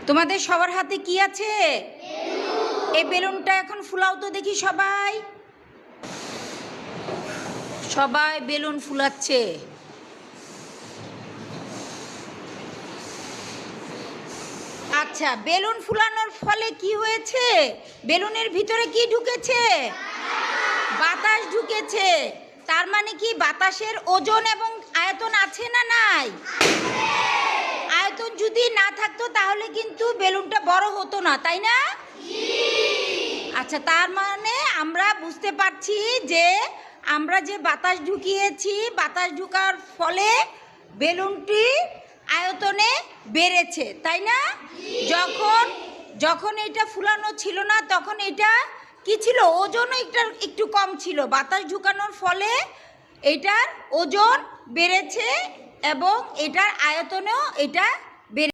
তোমাদের সবার হাতে কি আছে? এই বেলুনটা এখন ফুলাও তো দেখি। সবাই সবাই বেলুন ফুলাচ্ছে। আচ্ছা, বেলুন ফুলানোর ফলে কি হয়েছে? বেলুনের ভিতরে কি ঢুকেছে? বাতাস ঢুকেছে। তার মানে কি বাতাসের ওজন এবং আয়তন আছে না নাই? আয়তন যদি না থাকতো তাহলে কিন্তু বেলুনটা বড় হতো না, তাই না? আচ্ছা, তার মানে আমরা বুঝতে পারছি যে আমরা যে বাতাস ঢুকিয়েছি, বাতাস ঢোকার ফলে বেলুনটি আয়তনে বেড়েছে, তাই না? যখন এটা ফুলানো ছিল না তখন এটা কি ছিল? ওজনও একটু কম ছিল। বাতাস ঢুকানোর ফলে এটার ওজন বেড়েছে এবং এটার আয়তনেও এটা